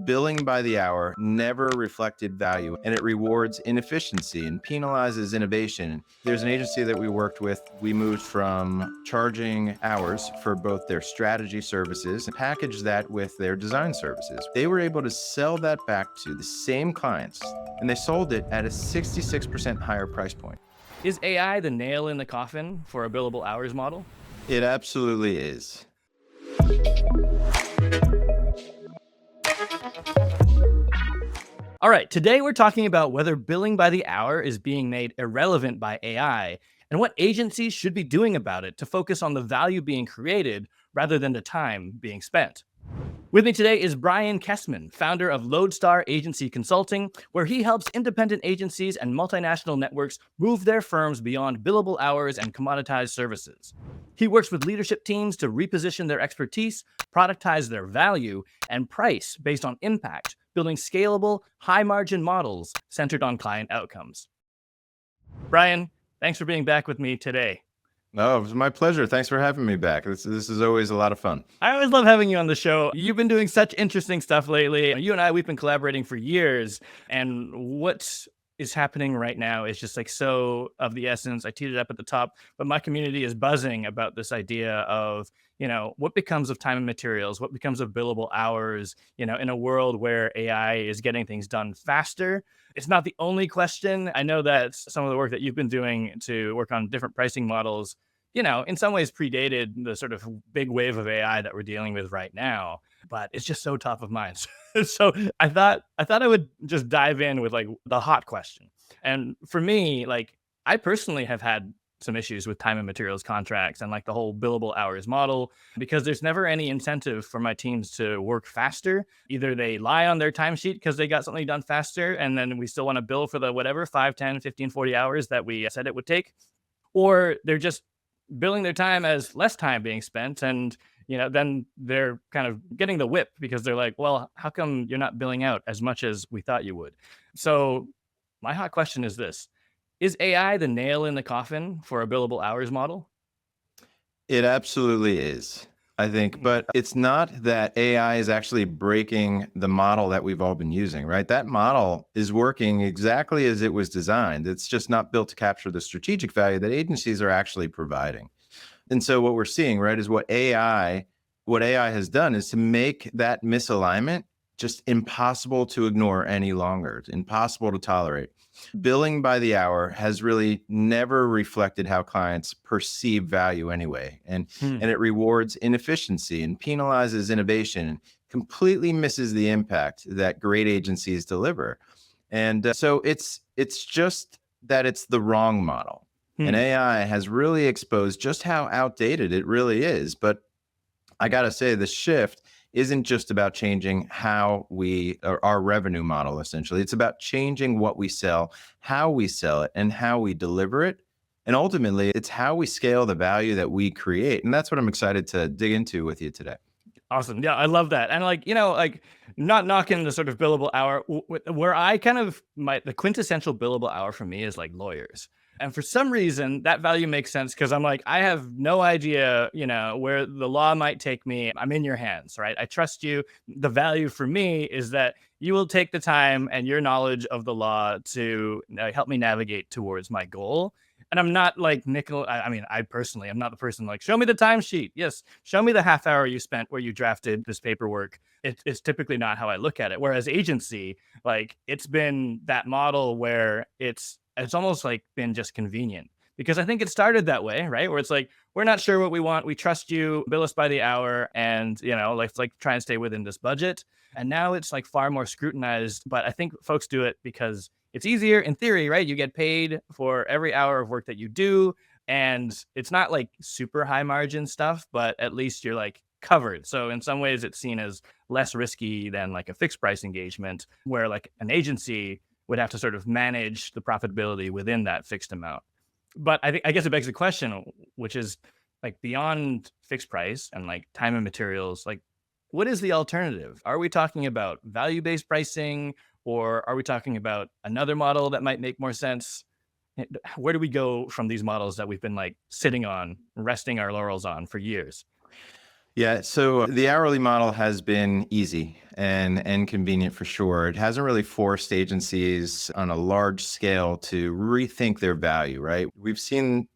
Billing by the hour never reflected value, and it rewards inefficiency and penalizes innovation. There's an agency that we worked with. We moved from charging hours for both their strategy services and packaged that with their design services. They were able to sell that back to the same clients, and they sold it at a 66% higher price point. Is AI the nail in the coffin for a billable hours model? It absolutely is. All right, today we're talking about whether billing by the hour is being made irrelevant by AI and what agencies should be doing about it to focus on the value being created rather than the time being spent. With me today is Brian Kessman, founder of Lodestar Agency Consulting, where he helps independent agencies and multinational networks move their firms beyond billable hours and commoditized services. He works with leadership teams to reposition their expertise, productize their value, and price based on impact, building scalable, high-margin models centered on client outcomes. Brian, thanks for being back with me today. No, it was my pleasure. Thanks for having me back. This is always a lot of fun. I always love having you on the show. You've been doing such interesting stuff lately. You and I, we've been collaborating for years. And what is happening right now is just like so of the essence. I teed it up at the top, but my community is buzzing about this idea of, what becomes of time and materials, what becomes of billable hours, in a world where AI is getting things done faster. It's not the only question. I know that some of the work that you've been doing to work on different pricing models, in some ways predated the sort of big wave of AI that we're dealing with right now, but it's just so top of mind. So I thought I would just dive in with like the hot question. And for me, like I personally have had some issues with time and materials contracts and like the whole billable hours model because there's never any incentive for my teams to work faster. Either they lie on their timesheet because they got something done faster and then we still want to bill for the whatever 5, 10, 15, 40 hours that we said it would take, or they're just billing their time as less time being spent. And, then they're kind of getting the whip because they're like, well, how come you're not billing out as much as we thought you would? So my hot question is this: is AI the nail in the coffin for a billable hours model? It absolutely is, I think, but it's not that AI is actually breaking the model that we've all been using, right? That model is working exactly as it was designed. It's just not built to capture the strategic value that agencies are actually providing. And so what we're seeing, right, is what AI has done is to make that misalignment just impossible to ignore any longer. It's impossible to tolerate. Billing by the hour has really never reflected how clients perceive value anyway. And it rewards inefficiency and penalizes innovation and completely misses the impact that great agencies deliver. And so it's just that it's the wrong model. And AI has really exposed just how outdated it really is. But I got to say, the shift isn't just about changing how our revenue model, essentially. It's about changing what we sell, how we sell it, and how we deliver it. And ultimately, it's how we scale the value that we create. And that's what I'm excited to dig into with you today. Awesome. Yeah, I love that. And like not knocking the sort of billable hour where I kind of the quintessential billable hour for me is like lawyers. And for some reason that value makes sense because I'm like, I have no idea, where the law might take me. I'm in your hands, right? I trust you. The value for me is that you will take the time and your knowledge of the law to help me navigate towards my goal. And I'm not like I personally, I'm not the person like, show me the timesheet. Yes. Show me the half hour you spent where you drafted this paperwork. It's typically not how I look at it. Whereas agency, like it's been that model where it's almost like been just convenient because I think it started that way, right? Where it's like, we're not sure what we want. We trust you, bill us by the hour. And, let's like try and stay within this budget. And now it's like far more scrutinized, but I think folks do it because it's easier in theory, right? You get paid for every hour of work that you do. And it's not like super high margin stuff, but at least you're like covered. So in some ways it's seen as less risky than like a fixed price engagement where like an agency would have to sort of manage the profitability within that fixed amount. But I guess it begs the question, which is like beyond fixed price and like time and materials, like what is the alternative? Are we talking about value-based pricing or are we talking about another model that might make more sense? Where do we go from these models that we've been like sitting on, resting our laurels on for years? Yeah, so the hourly model has been easy and convenient for sure. It hasn't really forced agencies on a large scale to rethink their value, right? We've seen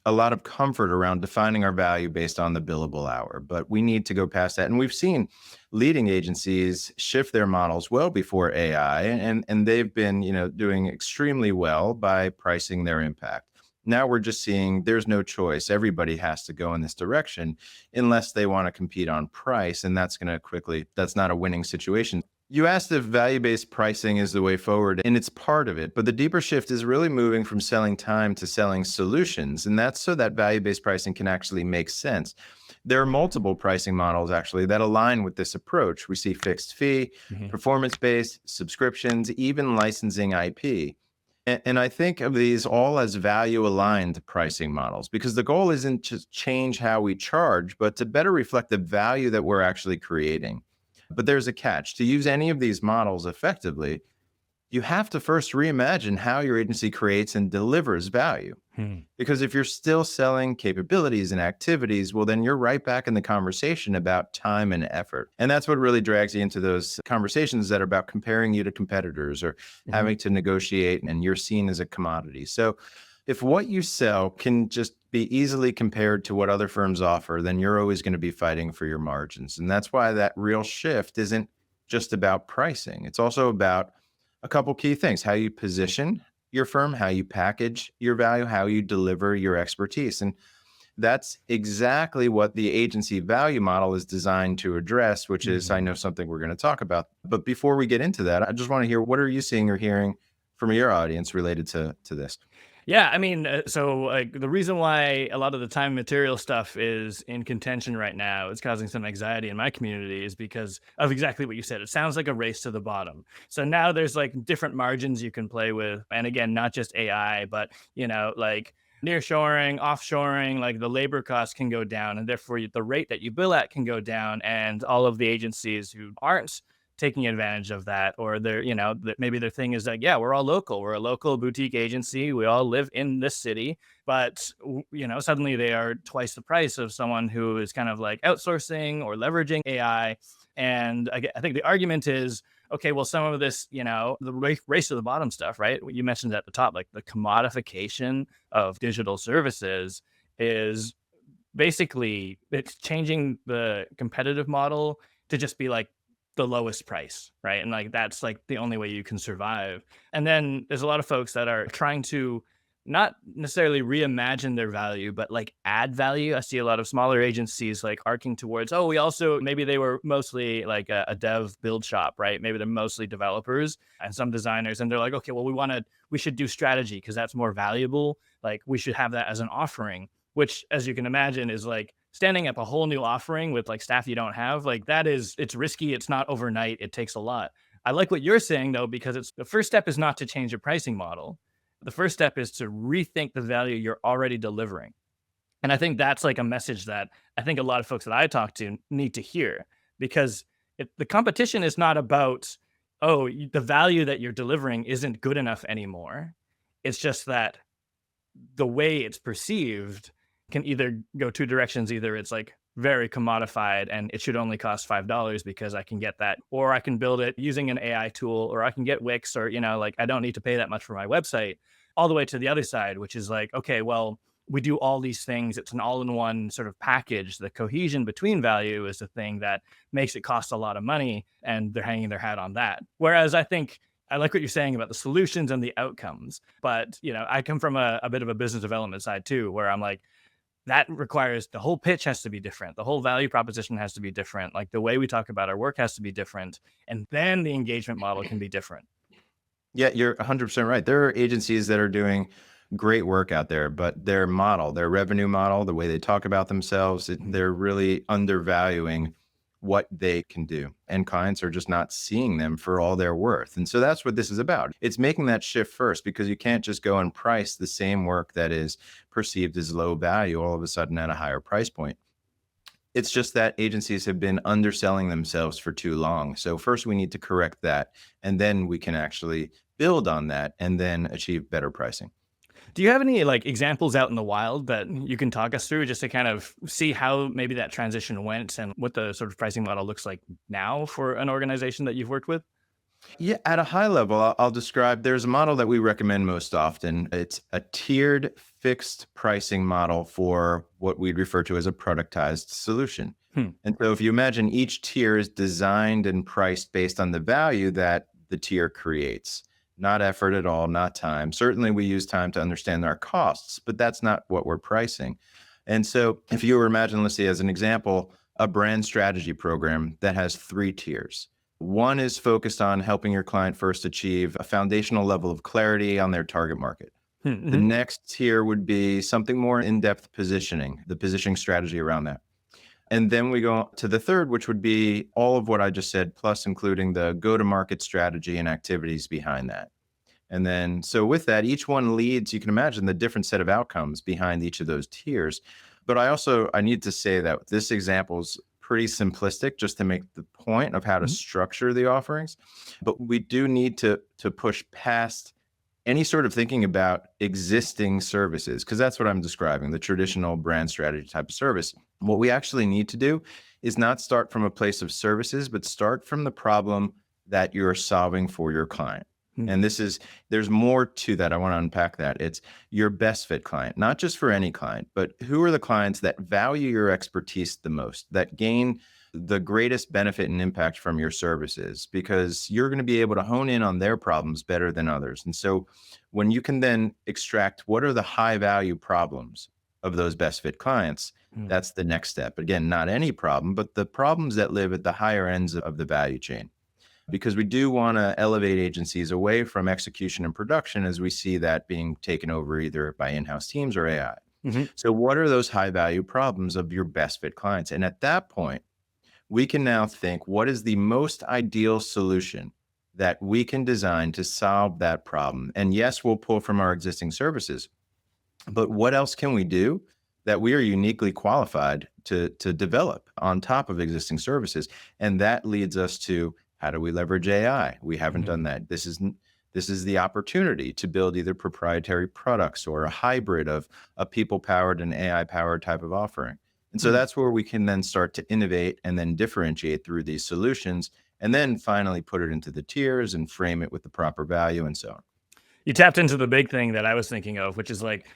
a lot of comfort around defining our value based on the billable hour, but we need to go past that. And we've seen leading agencies shift their models well before AI, and they've been, doing extremely well by pricing their impact. Now we're just seeing there's no choice. Everybody has to go in this direction unless they want to compete on price. And that's not a winning situation. You asked if value based pricing is the way forward, and it's part of it. But the deeper shift is really moving from selling time to selling solutions. And that's so that value based pricing can actually make sense. There are multiple pricing models actually that align with this approach. We see fixed fee, Mhm. performance based, subscriptions, even licensing IP. And I think of these all as value aligned pricing models because the goal isn't to change how we charge, but to better reflect the value that we're actually creating. But there's a catch. To use any of these models effectively, you have to first reimagine how your agency creates and delivers value. Hmm. Because if you're still selling capabilities and activities, well, then you're right back in the conversation about time and effort. And that's what really drags you into those conversations that are about comparing you to competitors or Mhm. having to negotiate and you're seen as a commodity. So if what you sell can just be easily compared to what other firms offer, then you're always going to be fighting for your margins. And that's why that real shift isn't just about pricing. It's also about a couple key things: how you position your firm, how you package your value, how you deliver your expertise. And that's exactly what the agency value model is designed to address, which is, I Mhm. know, something we're going to talk about. But before we get into that, I just want to hear, what are you seeing or hearing from your audience related to this? Yeah, I mean, so like the reason why a lot of the time and material stuff is in contention right now, is causing some anxiety in my community, is because of exactly what you said. It sounds like a race to the bottom. So now there's like different margins you can play with, and again, not just AI, but like nearshoring, offshoring, like the labor costs can go down, and therefore the rate that you bill at can go down, and all of the agencies who aren't taking advantage of that, or they're that maybe their thing is like, yeah, we're all local, we're a local boutique agency, we all live in this city, but suddenly they are twice the price of someone who is kind of like outsourcing or leveraging AI. And I think the argument is, okay, well, some of this, the race to the bottom stuff, right, you mentioned at the top, like the commodification of digital services is basically it's changing the competitive model to just be like the lowest price, right? And like that's like the only way you can survive. And then there's a lot of folks that are trying to not necessarily reimagine their value, but like add value. I see a lot of smaller agencies like arcing towards, oh, we also maybe they were mostly like a dev build shop, right? Maybe they're mostly developers and some designers, and they're like, okay, well, we should do strategy because that's more valuable. Like we should have that as an offering, which, as you can imagine, is like standing up a whole new offering with like staff you don't have. Like it's risky. It's not overnight. It takes a lot. I like what you're saying though, because it's the first step is not to change your pricing model. The first step is to rethink the value you're already delivering. And I think that's like a message that I think a lot of folks that I talk to need to hear, because the competition is not about, oh, the value that you're delivering isn't good enough anymore. It's just that the way it's perceived can either go two directions. Either it's like very commodified and it should only cost $5 because I can get that, or I can build it using an AI tool, or I can get Wix, or, like I don't need to pay that much for my website, all the way to the other side, which is like, okay, well, we do all these things. It's an all in one sort of package. The cohesion between value is the thing that makes it cost a lot of money, and they're hanging their hat on that. Whereas I think I like what you're saying about the solutions and the outcomes. But, I come from a bit of a business development side too, where I'm like, that requires the whole pitch has to be different. The whole value proposition has to be different. Like the way we talk about our work has to be different. And then the engagement model can be different. Yeah, you're 100% right. There are agencies that are doing great work out there, but their model, their revenue model, the way they talk about themselves, they're really undervaluing what they can do. And clients are just not seeing them for all their worth. And so that's what this is about. It's making that shift first, because you can't just go and price the same work that is perceived as low value all of a sudden at a higher price point. It's just that agencies have been underselling themselves for too long. So first we need to correct that, and then we can actually build on that and then achieve better pricing. Do you have any like examples out in the wild that you can talk us through just to kind of see how maybe that transition went and what the sort of pricing model looks like now for an organization that you've worked with? Yeah, at a high level, I'll describe there's a model that we recommend most often. It's a tiered fixed pricing model for what we'd refer to as a productized solution. Hmm. And so if you imagine each tier is designed and priced based on the value that the tier creates, not effort at all, not time. Certainly we use time to understand our costs, but that's not what we're pricing. And so if you were imagine, let's say as an example, a brand strategy program that has 3 tiers. One is focused on helping your client first achieve a foundational level of clarity on their target market. The Mm-hmm. next tier would be something more in-depth positioning, the positioning strategy around that. And then we go to the third, which would be all of what I just said, plus including the go-to-market strategy and activities behind that. And then, so with that, each one leads, you can imagine the different set of outcomes behind each of those tiers. But I need to say that this example is pretty simplistic just to make the point of how to structure the offerings. But we do need to push past any sort of thinking about existing services, because that's what I'm describing, the traditional brand strategy type of service. What we actually need to do is not start from a place of services, but start from the problem that you're solving for your client. Mm-hmm. And there's more to that. I want to unpack that. It's your best fit client, not just for any client, but who are the clients that value your expertise the most, that gain the greatest benefit and impact from your services, because you're going to be able to hone in on their problems better than others. And so when you can then extract what are the high value problems of those best fit clients, that's the next step. Again, not any problem, but the problems that live at the higher ends of the value chain, because we do want to elevate agencies away from execution and production as we see that being taken over either by in-house teams or AI. Mm-hmm. So what are those high value problems of your best fit clients? And at that point, we can now think, what is the most ideal solution that we can design to solve that problem? And yes, we'll pull from our existing services, but what else can we do that we are uniquely qualified to develop on top of existing services? And that leads us to, how do we leverage AI? We haven't done that. This is the opportunity to build either proprietary products or a hybrid of a people-powered and AI-powered type of offering. And so that's where we can then start to innovate and then differentiate through these solutions, and then finally put it into the tiers and frame it with the proper value and so on. You tapped into the big thing that I was thinking of, which is like,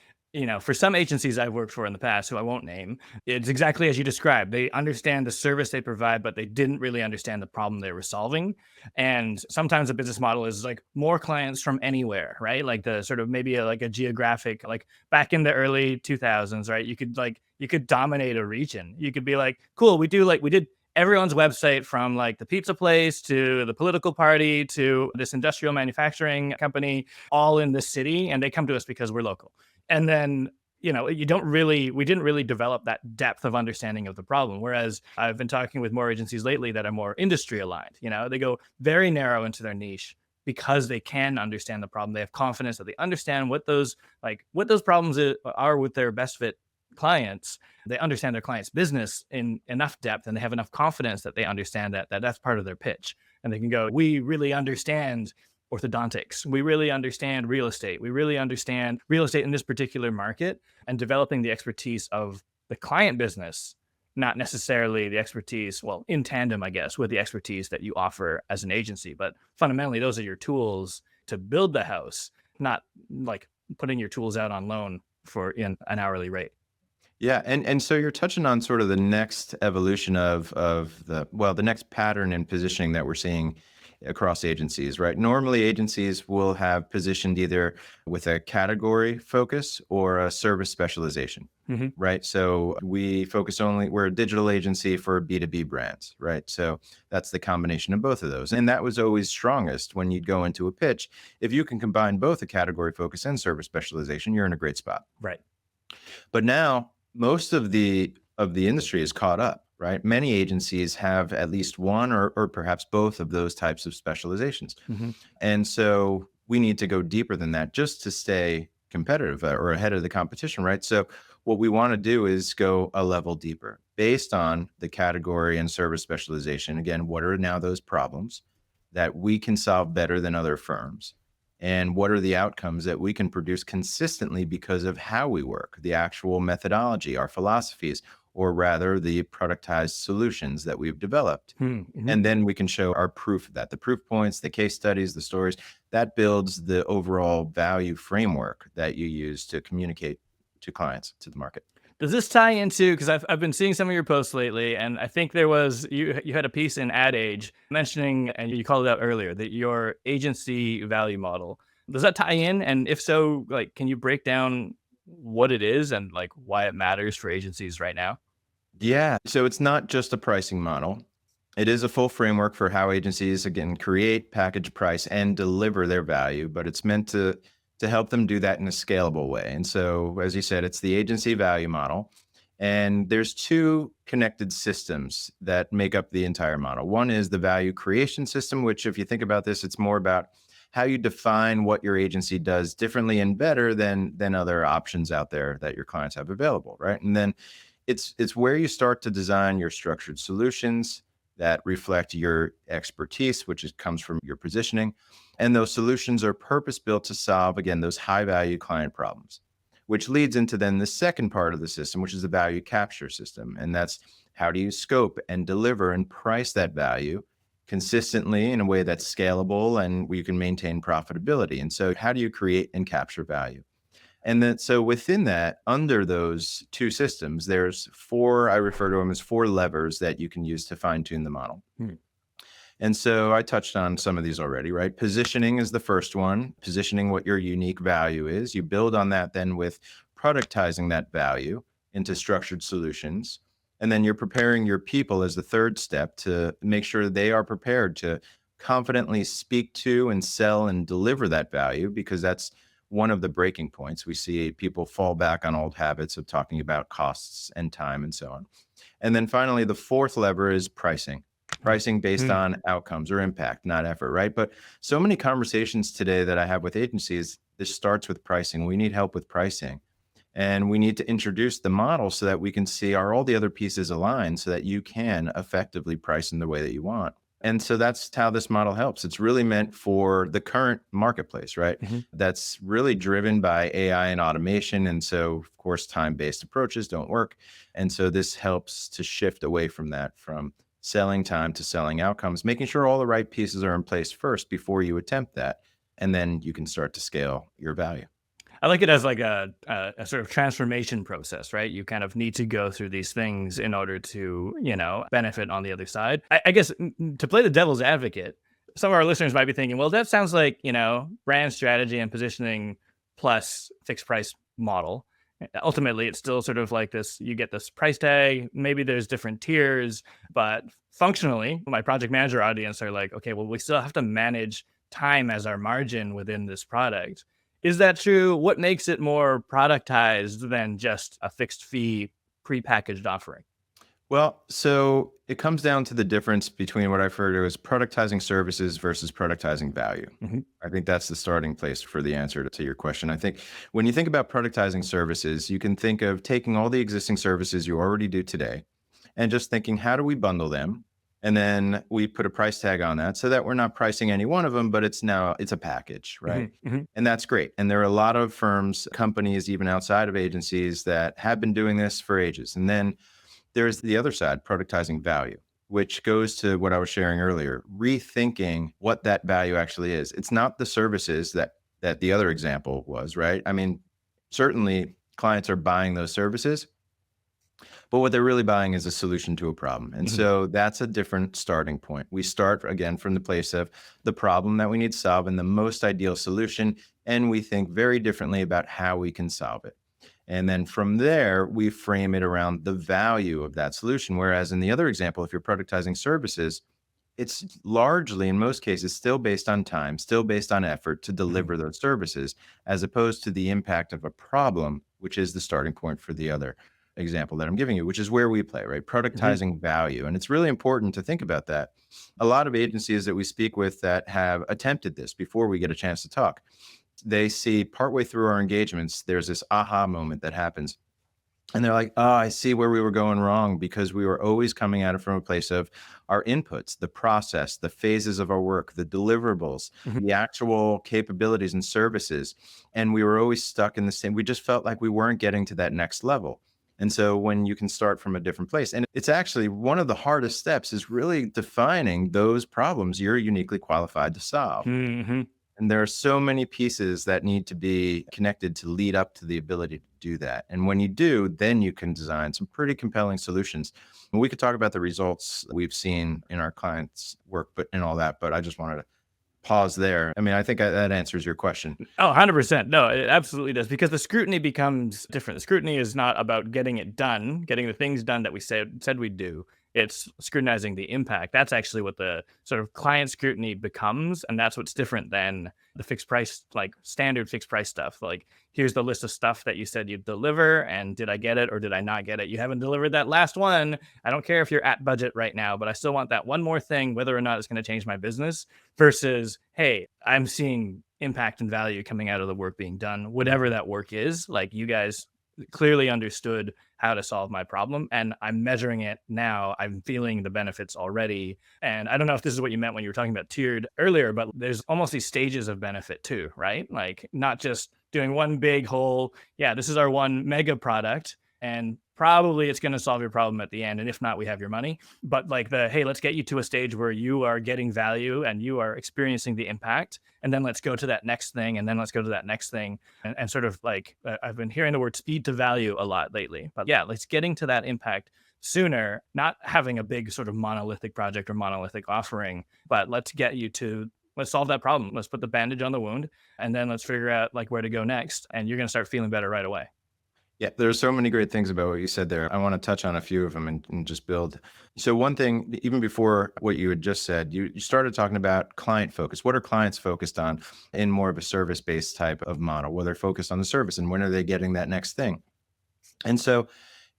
for some agencies I've worked for in the past, who I won't name, it's exactly as you described. They understand the service they provide, but they didn't really understand the problem they were solving. And sometimes the business model is like more clients from anywhere, right? Like the sort of maybe like a geographic, like back in the early 2000s, right? You could dominate a region. You could be like, cool, we did everyone's website, from like the pizza place to the political party to this industrial manufacturing company, all in this city. And they come to us because we're local. And then, we didn't really develop that depth of understanding of the problem. Whereas I've been talking with more agencies lately that are more industry aligned. They go very narrow into their niche because they can understand the problem. They have confidence that they understand what those problems are with their best fit clients. They understand their client's business in enough depth, and they have enough confidence that they understand that that's part of their pitch. And they can go, we really understand orthodontics. We really understand real estate. We really understand real estate in this particular market, and developing the expertise of the client business, not necessarily the expertise, well, in tandem, I guess, with the expertise that you offer as an agency. But fundamentally, those are your tools to build the house, not like putting your tools out on loan for an hourly rate. Yeah, and so you're touching on sort of the next evolution of the next pattern and positioning that we're seeing across agencies, right? Normally, agencies will have positioned either with a category focus or a service specialization, right? So we're a digital agency for B2B brands, right? So that's the combination of both of those. And that was always strongest when you'd go into a pitch. If you can combine both a category focus and service specialization, you're in a great spot. Right. But now most of the industry is caught up, right? Many agencies have at least one or perhaps both of those types of specializations. And so we need to go deeper than that just to stay competitive or ahead of the competition, right? So what we want to do is go a level deeper based on the category and service specialization. Again, what are now those problems that we can solve better than other firms? and what are the outcomes that we can produce consistently because of how we work, the actual methodology, our philosophies, or rather the productized solutions that we've developed. Mm-hmm. And then we can show our proof of that, the proof points, the case studies, the stories. That builds the overall value framework that you use to communicate to clients, to the market. Does this tie into, because I've been seeing some of your posts lately, and I think there was you had a piece in Ad Age mentioning, and you called it out earlier, that your agency value model. Does that tie in? And if so, like, can you break down what it is and like why it matters for agencies right now? Yeah. So it's not just a pricing model. It is a full framework for how agencies, again, create, package, price, and deliver their value, but it's meant to help them do that in a scalable way. And so, as you said, it's the agency value model. And there's two connected systems that make up the entire model. One is the value creation system, which, if you think about this, it's more about how you define what your agency does differently and better than other options out there that your clients have available, right? And then it's where you start to design your structured solutions that reflect your expertise, which comes from your positioning. And those solutions are purpose built to solve, again, those high value client problems, which leads into then the second part of the system, which is the value capture system. And that's how do you scope and deliver and price that value consistently in a way that's scalable and where you can maintain profitability. And so how do you create and capture value? And then, so within that, under those two systems, there's four, I refer to them as four levers that you can use to fine tune the model. Hmm. And so I touched on some of these already, right? Positioning is the first one, positioning what your unique value is. You build on that then with productizing that value into structured solutions. And then you're preparing your people as the third step to make sure they are prepared to confidently speak to and sell and deliver that value, because that's one of the breaking points. We see people fall back on old habits of talking about costs and time and so on. And then finally, the fourth lever is pricing based Hmm. on outcomes or impact, not effort, right? But so many conversations today that I have with agencies, this starts with pricing. We need help with pricing. And we need to introduce the model so that we can see, are all the other pieces aligned so that you can effectively price in the way that you want. And so that's how this model helps. It's really meant for the current marketplace, right? Mhm. That's really driven by AI and automation. And so, of course, time-based approaches don't work. And so this helps to shift away from that, from selling time to selling outcomes, making sure all the right pieces are in place first before you attempt that. And then you can start to scale your value. I like it as like a sort of transformation process, right? You kind of need to go through these things in order to, benefit on the other side. I guess to play the devil's advocate, some of our listeners might be thinking, well, that sounds like, brand strategy and positioning plus fixed price model. Ultimately, it's still sort of like this, you get this price tag, maybe there's different tiers, but functionally, my project manager audience are like, okay, well, we still have to manage time as our margin within this product. Is that true? What makes it more productized than just a fixed fee prepackaged offering? Well, so it comes down to the difference between what I refer to as productizing services versus productizing value. Mhm. I think that's the starting place for the answer to your question. I think when you think about productizing services, you can think of taking all the existing services you already do today and just thinking, how do we bundle them? And then we put a price tag on that so that we're not pricing any one of them, but it's a package, right? Mhm. Mhm. And that's great. And there are a lot of firms, companies, even outside of agencies that have been doing this for ages. And then there's the other side, productizing value, which goes to what I was sharing earlier, rethinking what that value actually is. It's not the services that the other example was, right? I mean, certainly clients are buying those services, but what they're really buying is a solution to a problem. And Mhm. so that's a different starting point. We start again from the place of the problem that we need to solve and the most ideal solution. And we think very differently about how we can solve it. And then from there, we frame it around the value of that solution. Whereas in the other example, if you're productizing services, it's largely, in most cases, still based on time, still based on effort to Mhm. deliver those services, as opposed to the impact of a problem, which is the starting point for the other example that I'm giving you, which is where we play, right? Mhm. Productizing value. And it's really important to think about that. A lot of agencies that we speak with that have attempted this before we get a chance to talk, they see partway through our engagements, there's this aha moment that happens. And they're like, oh, I see where we were going wrong, because we were always coming at it from a place of our inputs, the process, the phases of our work, the deliverables, Mhm. the actual capabilities and services. And we were always stuck in the same, we just felt like we weren't getting to that next level. And so when you can start from a different place, and it's actually one of the hardest steps is really defining those problems you're uniquely qualified to solve. Mhm. And there are so many pieces that need to be connected to lead up to the ability to do that. And when you do, then you can design some pretty compelling solutions. And we could talk about the results we've seen in our clients' work, but and all that. But I just wanted to pause there. I mean, I think that answers your question. Oh, 100%. No, it absolutely does, because the scrutiny becomes different. The scrutiny is not about getting it done, getting the things done that we said we'd do. It's scrutinizing the impact. That's actually what the sort of client scrutiny becomes, and that's what's different than the fixed price, like standard fixed price stuff. Like, here's the list of stuff that you said you'd deliver, and did I get it or did I not get it? You haven't delivered that last one. I don't care if you're at budget right now, but I still want that one more thing, whether or not it's going to change my business. Versus, hey, I'm seeing impact and value coming out of the work being done, whatever that work is. Like, you guys clearly understood how to solve my problem, and I'm measuring it now. I'm feeling the benefits already. And I don't know if this is what you meant when you were talking about tiered earlier, but there's almost these stages of benefit too, right? Like, not just doing one big whole, yeah, this is our one mega product, and probably it's going to solve your problem at the end. And if not, we have your money. But like, the, hey, let's get you to a stage where you are getting value and you are experiencing the impact. And then let's go to that next thing. And then let's go to that next thing. And sort of like, I've been hearing the word speed to value a lot lately. But yeah, let's getting to that impact sooner, not having a big sort of monolithic project or monolithic offering, but let's get you to, let's solve that problem. Let's put the bandage on the wound, and then let's figure out like where to go next. And you're going to start feeling better right away. Yeah, there are so many great things about what you said there. I want to touch on a few of them and just build. So one thing, even before what you had just said, you started talking about client focus. What are clients focused on in more of a service-based type of model? Well, they're focused on the service, and when are they getting that next thing? And so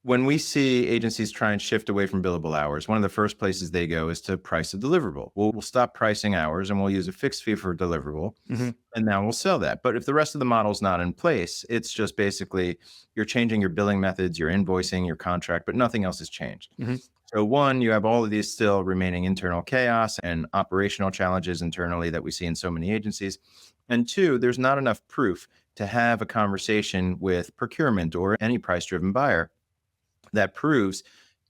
when we see agencies try and shift away from billable hours, one of the first places they go is to price a deliverable. We'll stop pricing hours and we'll use a fixed fee for a deliverable, Mhm. and now we'll sell that. But if the rest of the model is not in place, it's just basically you're changing your billing methods, your invoicing, your contract, but nothing else has changed. Mhm. So one, you have all of these still remaining internal chaos and operational challenges internally that we see in so many agencies. And two, there's not enough proof to have a conversation with procurement or any price-driven buyer that proves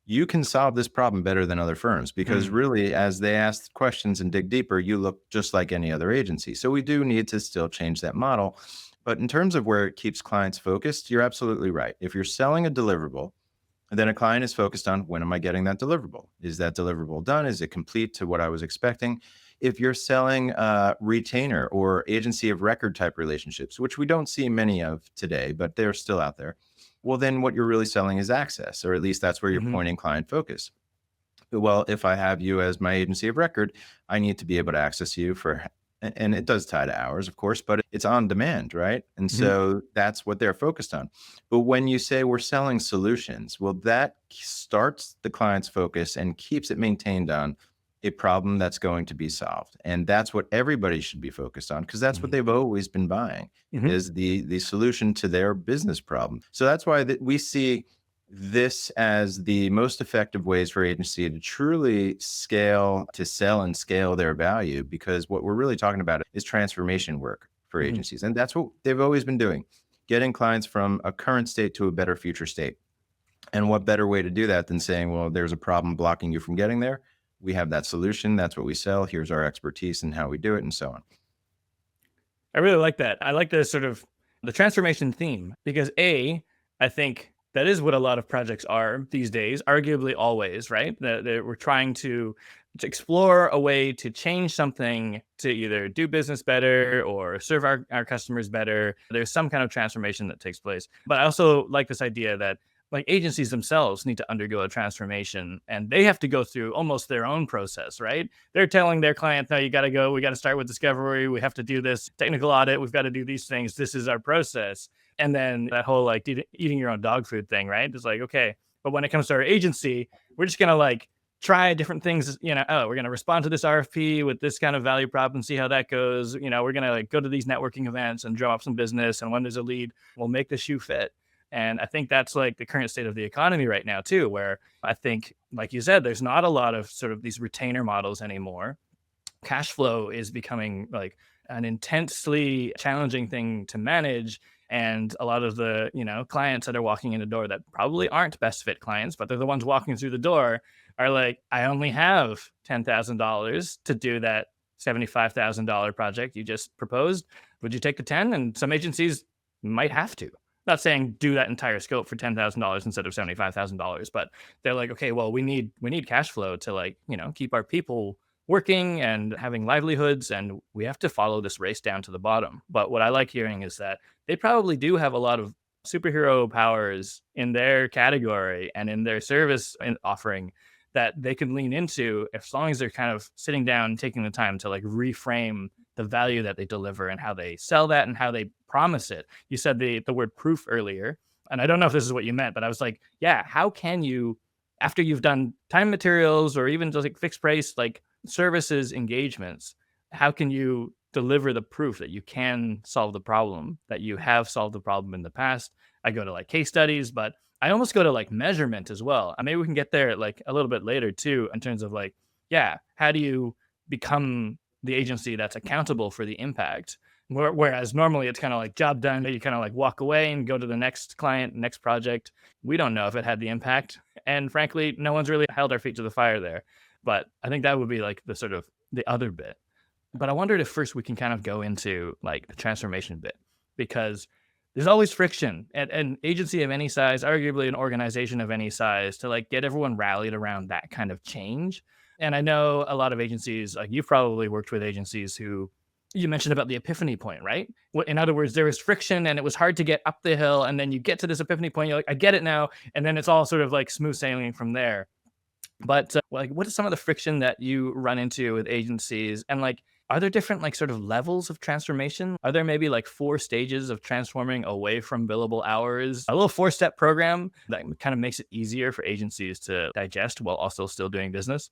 you can solve this problem better than other firms, because Mhm. really, as they ask questions and dig deeper, you look just like any other agency. So we do need to still change that model. But in terms of where it keeps clients focused, you're absolutely right. If you're selling a deliverable, then a client is focused on, when am I getting that deliverable? Is that deliverable done? Is it complete to what I was expecting? If you're selling retainer or agency of record type relationships, which we don't see many of today, but they're still out there, well, then what you're really selling is access, or at least that's where you're Mhm. pointing client focus. Well, if I have you as my agency of record, I need to be able to access you for, and it does tie to hours, of course, but it's on demand, right? And Mhm. so that's what they're focused on. But when you say we're selling solutions, well, that starts the client's focus and keeps it maintained on a problem that's going to be solved. And that's what everybody should be focused on, because that's what Mhm. they've always been buying, Mhm. is the solution to their business problem. So that's why we see this as the most effective ways for agency to truly scale, to sell and scale their value, because what we're really talking about is transformation work for Mhm. agencies. And that's what they've always been doing, getting clients from a current state to a better future state. And what better way to do that than saying, well, there's a problem blocking you from getting there. We have that solution. That's what we sell. Here's our expertise and how we do it, and so on. I really like that. I like the sort of the transformation theme, because I think that is what a lot of projects are these days, arguably always, right? That we're trying to explore a way to change something to either do business better or serve our customers better. There's some kind of transformation that takes place. But I also like this idea that like agencies themselves need to undergo a transformation, and they have to go through almost their own process, right? They're telling their clients, no, you got to go. We got to start with discovery. We have to do this technical audit. We've got to do these things. This is our process. And then that whole like eating your own dog food thing, right? It's like, okay, but when it comes to our agency, we're just going to like try different things. Oh, we're going to respond to this RFP with this kind of value prop and see how that goes. We're going to like go to these networking events and drum up some business. And when there's a lead, we'll make the shoe fit. And I think that's like the current state of the economy right now too, where I think, like you said, there's not a lot of sort of these retainer models anymore. Cash flow is becoming like an intensely challenging thing to manage. And a lot of the, clients that are walking in the door that probably aren't best fit clients, but they're the ones walking through the door are like, I only have $10,000 to do that $75,000 project you just proposed. Would you take the 10? And some agencies might have to. Not saying do that entire scope for $10,000 instead of $75,000, but they're like, okay, well, we need cash flow to like, keep our people working and having livelihoods, and we have to follow this race down to the bottom. But what I like hearing is that they probably do have a lot of superhero powers in their category and in their service offering that they can lean into as long as they're kind of sitting down, taking the time to like reframe the value that they deliver and how they sell that and how they promise it. You said the word proof earlier, and I don't know if this is what you meant, but I was like, yeah, how can you, after you've done time materials or even just like fixed price, like services engagements, how can you deliver the proof that you can solve the problem, that you have solved the problem in the past? I go to like case studies, but I almost go to like measurement as well. And maybe we can get there like a little bit later too, in terms of like, yeah, how do you become the agency that's accountable for the impact? Whereas normally it's kind of like job done, you kind of like walk away and go to the next client, next project. We don't know if it had the impact. And frankly, no one's really held our feet to the fire there. But I think that would be like the sort of the other bit. But I wondered if first we can kind of go into like the transformation bit, because there's always friction at an agency of any size, arguably an organization of any size, to like get everyone rallied around that kind of change. And I know a lot of agencies, like you've probably worked with agencies who you mentioned about the epiphany point, right? In other words, there was friction and it was hard to get up the hill. And then you get to this epiphany point, you're like, I get it now. And then it's all sort of like smooth sailing from there. But like, what is some of the friction that you run into with agencies? And like, are there different like sort of levels of transformation? Are there maybe like 4 stages of transforming away from billable hours? A little 4-step program that kind of makes it easier for agencies to digest while also still doing business?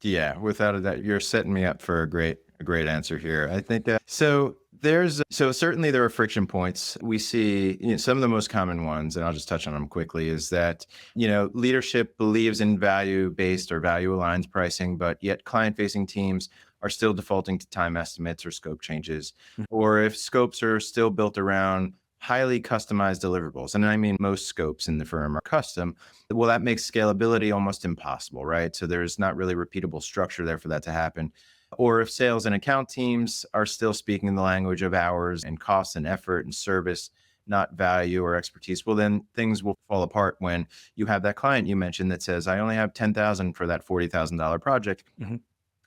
Yeah, without a doubt, you're setting me up for a great answer here. I think so certainly there are friction points. We see some of the most common ones, and I'll just touch on them quickly, is that leadership believes in value-based or value-aligned pricing, but yet client-facing teams are still defaulting to time estimates or scope changes, or if scopes are still built around highly customized deliverables, and I mean most scopes in the firm are custom, well, that makes scalability almost impossible, right? So there's not really repeatable structure there for that to happen. Or if sales and account teams are still speaking the language of hours and cost and effort and service, not value or expertise, well, then things will fall apart when you have that client you mentioned that says, I only have 10,000 for that $40,000 project. Mm-hmm.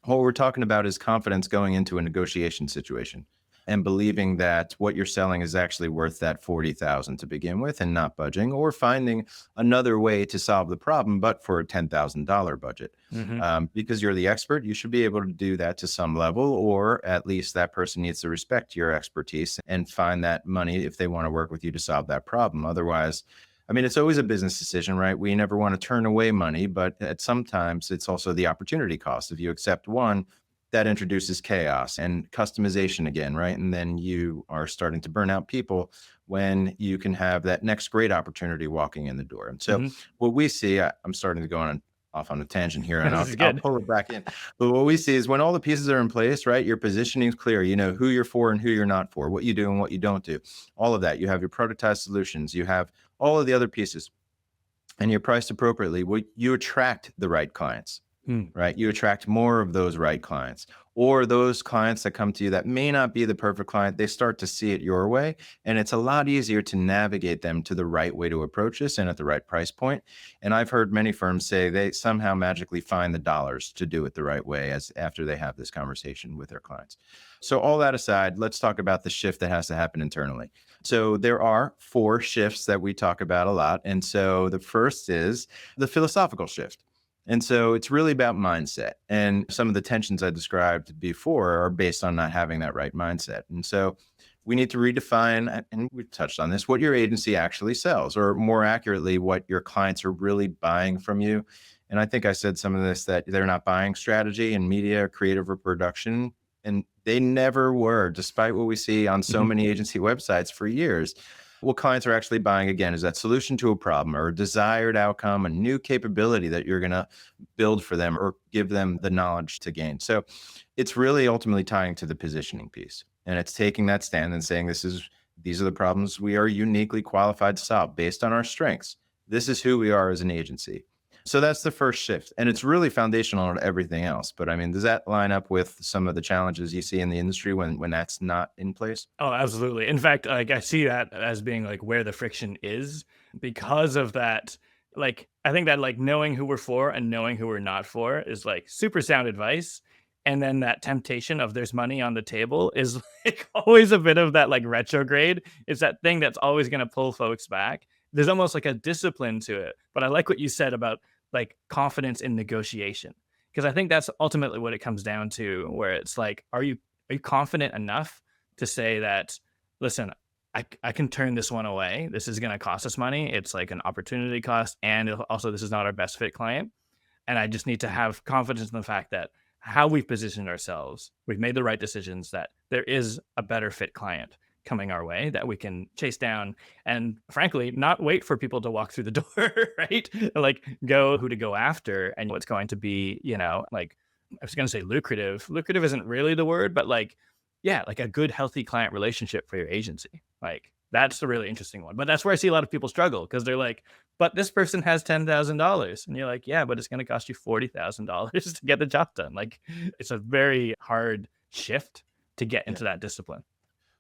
What we're talking about is confidence going into a negotiation situation and believing that what you're selling is actually worth that 40,000 to begin with and not budging, or finding another way to solve the problem, but for a $10,000 budget. Mm-hmm. Because you're the expert, you should be able to do that to some level, or at least that person needs to respect your expertise and find that money if they want to work with you to solve that problem. Otherwise, I mean, it's always a business decision, right? We never want to turn away money, but at sometimes it's also the opportunity cost. If you accept one, that introduces chaos and customization again, right? And then you are starting to burn out people when you can have that next great opportunity walking in the door. And so what we see, I'm starting to go off on a tangent here, and I'll pull it back in. But what we see is when all the pieces are in place, right? Your positioning is clear. You know who you're for and who you're not for, what you do and what you don't do. All of that. You have your productized solutions. You have all of the other pieces, and you're priced appropriately. Well, you attract the right clients. Right? You attract more of those right clients, or those clients that come to you that may not be the perfect client. They start to see it your way, and it's a lot easier to navigate them to the right way to approach this and at the right price point. And I've heard many firms say they somehow magically find the dollars to do it the right way as after they have this conversation with their clients. So all that aside, let's talk about the shift that has to happen internally. So there are 4 shifts that we talk about a lot. And so the first is the philosophical shift. And so it's really about mindset. And some of the tensions I described before are based on not having that right mindset. And so we need to redefine, and we've touched on this, what your agency actually sells, or more accurately, what your clients are really buying from you. And I think I said some of this, that they're not buying strategy and media, creative, or production. And they never were, despite what we see on so many agency websites for years. what clients are actually buying, again, is that solution to a problem or a desired outcome, a new capability that you're going to build for them or give them the knowledge to gain. So it's really ultimately tying to the positioning piece. And it's taking that stand and saying, these are the problems we are uniquely qualified to solve based on our strengths. This is who we are as an agency. So that's the first shift. And it's really foundational to everything else. But I mean, does that line up with some of the challenges you see in the industry when that's not in place? Oh, absolutely. In fact, like I see that as being like where the friction is because of that. Like, I think that like knowing who we're for and knowing who we're not for is like super sound advice. And then that temptation of there's money on the table is like always a bit of that like retrograde. It's that thing that's always going to pull folks back. There's almost like a discipline to it. But I like what you said about like confidence in negotiation, because I think that's ultimately what it comes down to, where it's like, are you confident enough to say that, listen, I can turn this one away. This is going to cost us money. It's like an opportunity cost. And also, this is not our best fit client. And I just need to have confidence in the fact that how we've positioned ourselves, we've made the right decisions, that there is a better fit client coming our way that we can chase down and frankly not wait for people to walk through the door, right? Like go who to go after and what's going to be, like I was going to say lucrative. Lucrative isn't really the word, but like, yeah, like a good, healthy client relationship for your agency. Like that's a really interesting one. But that's where I see a lot of people struggle because they're like, but this person has $10,000. And you're like, yeah, but it's going to cost you $40,000 to get the job done. Like it's a very hard shift to get into that discipline.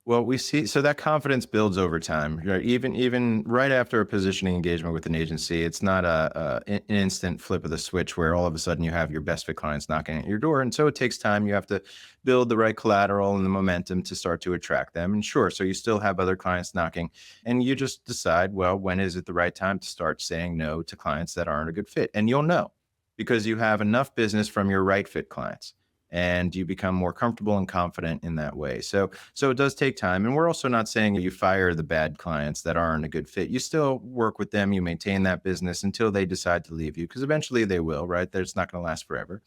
Well, we see so that confidence builds over time. Right? Even right after a positioning engagement with an agency, it's not an instant flip of the switch where all of a sudden you have your best fit clients knocking at your door. And so it takes time. You have to build the right collateral and the momentum to start to attract them. And sure, so you still have other clients knocking, and you just decide, well, when is it the right time to start saying no to clients that aren't a good fit? And you'll know because you have enough business from your right fit clients, and you become more comfortable and confident in that way. So it does take time. And we're also not saying you fire the bad clients that aren't a good fit. You still work with them, you maintain that business until they decide to leave you, because eventually they will, right? It's not going to last forever.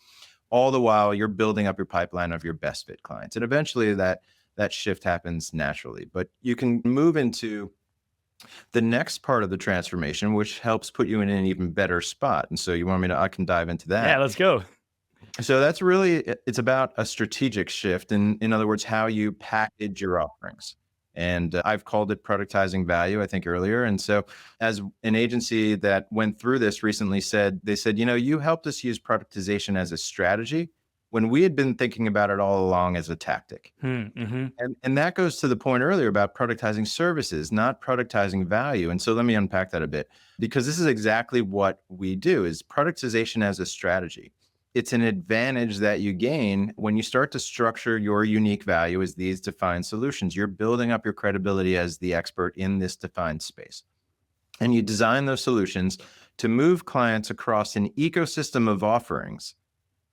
All the while you're building up your pipeline of your best fit clients. And eventually that shift happens naturally. But you can move into the next part of the transformation, which helps put you in an even better spot. And so I can dive into that. Yeah, let's go. So it's about a strategic shift. In other words, how you package your offerings. And I've called it productizing value, I think earlier. And so as an agency that went through this recently they said, you helped us use productization as a strategy when we had been thinking about it all along as a tactic. Mm-hmm. And that goes to the point earlier about productizing services, not productizing value. And so let me unpack that a bit, because this is exactly what we do is productization as a strategy. It's an advantage that you gain when you start to structure your unique value as these defined solutions. You're building up your credibility as the expert in this defined space. And you design those solutions to move clients across an ecosystem of offerings,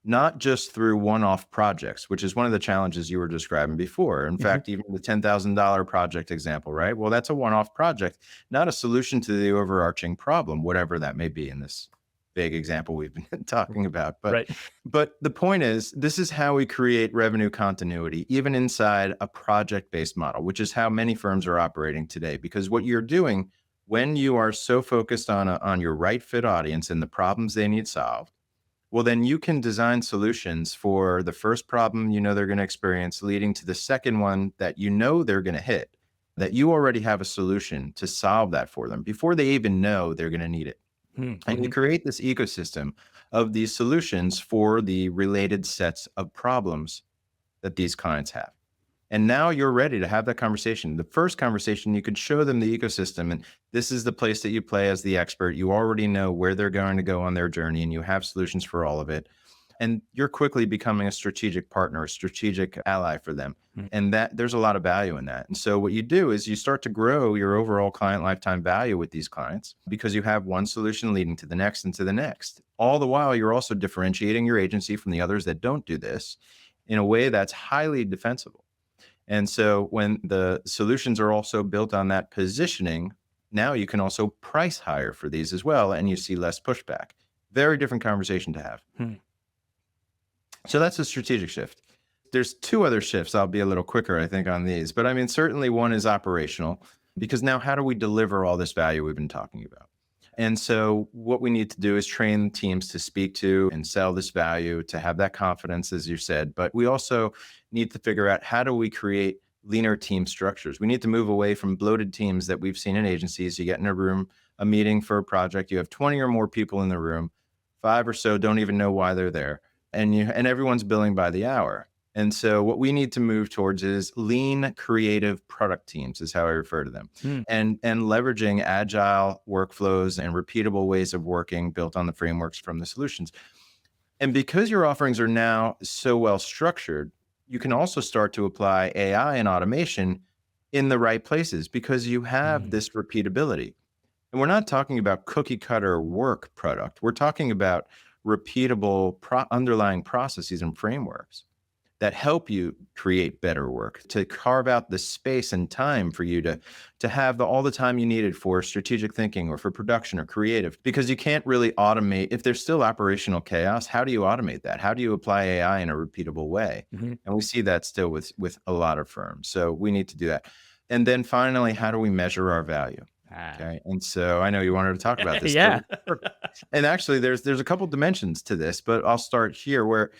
not just through one-off projects, which is one of the challenges you were describing before. In fact, even the $10,000 project example, right? Well, that's a one-off project, not a solution to the overarching problem, whatever that may be in this big example we've been talking about. But the point is, this is how we create revenue continuity, even inside a project-based model, which is how many firms are operating today. Because what you're doing when you are so focused on your right fit audience and the problems they need solved, well, then you can design solutions for the first problem they're going to experience, leading to the second one that they're going to hit, that you already have a solution to solve that for them before they even know they're going to need it. Mm-hmm. And you create this ecosystem of these solutions for the related sets of problems that these clients have. And now you're ready to have that conversation. The first conversation, you could show them the ecosystem, and this is the place that you play as the expert. You already know where they're going to go on their journey, and you have solutions for all of it. And you're quickly becoming a strategic partner, a strategic ally for them. Mm-hmm. And that there's a lot of value in that. And so what you do is you start to grow your overall client lifetime value with these clients because you have one solution leading to the next and to the next. All the while, you're also differentiating your agency from the others that don't do this in a way that's highly defensible. And so when the solutions are also built on that positioning, now you can also price higher for these as well, and you see less pushback. Very different conversation to have. So that's a strategic shift. There's two other shifts. I'll be a little quicker, I think, on these. But I mean, certainly one is operational. Because now how do we deliver all this value we've been talking about? And so what we need to do is train teams to speak to and sell this value, to have that confidence, as you said. But we also need to figure out, how do we create leaner team structures? We need to move away from bloated teams that we've seen in agencies. You get in a room, a meeting for a project, you have 20 or more people in the room, 5 or so don't even know why they're there, and everyone's billing by the hour. And so what we need to move towards is lean, creative product teams, is how I refer to them, Hmm. and leveraging agile workflows and repeatable ways of working built on the frameworks from the solutions. And because your offerings are now so well structured, you can also start to apply AI and automation in the right places, because you have Hmm. this repeatability. And we're not talking about cookie cutter work product. We're talking about repeatable underlying processes and frameworks that help you create better work, to carve out the space and time for you to have all the time you needed for strategic thinking or for production or creative. Because you can't really automate if there's still operational chaos. How do you automate that? How do you apply AI in a repeatable way? Mhm. And we see that still with a lot of firms. So we need to do that. And then finally, how do we measure our value? Ah. Okay. And so I know you wanted to talk about this. Yeah. And actually there's a couple dimensions to this, but I'll start here where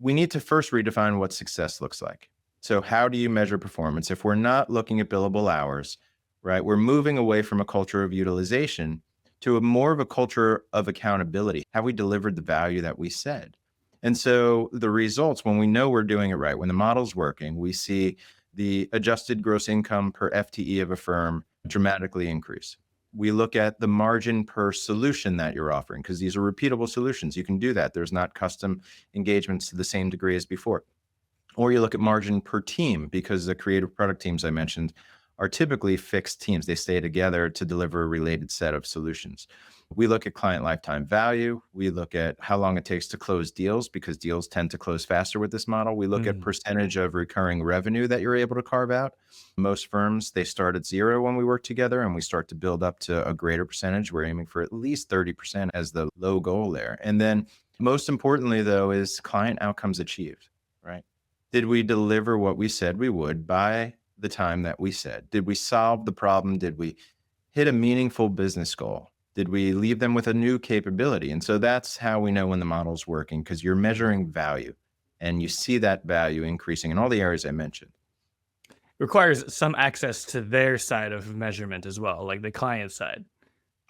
we need to first redefine what success looks like. So how do you measure performance? If we're not looking at billable hours, right? We're moving away from a culture of utilization to a more of a culture of accountability. Have we delivered the value that we said? And so the results, when we know we're doing it right, when the model's working, we see the adjusted gross income per FTE of a firm dramatically increase. We look at the margin per solution that you're offering, because these are repeatable solutions. You can do that. There's not custom engagements to the same degree as before. Or you look at margin per team, because the creative product teams I mentioned are typically fixed teams. They stay together to deliver a related set of solutions. We look at client lifetime value. We look at how long it takes to close deals, because deals tend to close faster with this model. We look at Mm. percentage of recurring revenue that you're able to carve out. Most firms, they start at 0 when we work together, and we start to build up to a greater percentage. We're aiming for at least 30% as the low goal there. And then most importantly, though, is client outcomes achieved, right? Did we deliver what we said we would by the time that we said? Did we solve the problem? Did we hit a meaningful business goal? Did we leave them with a new capability? And so that's how we know when the model's working, because you're measuring value and you see that value increasing in all the areas I mentioned. Requires some access to their side of measurement as well, like the client side.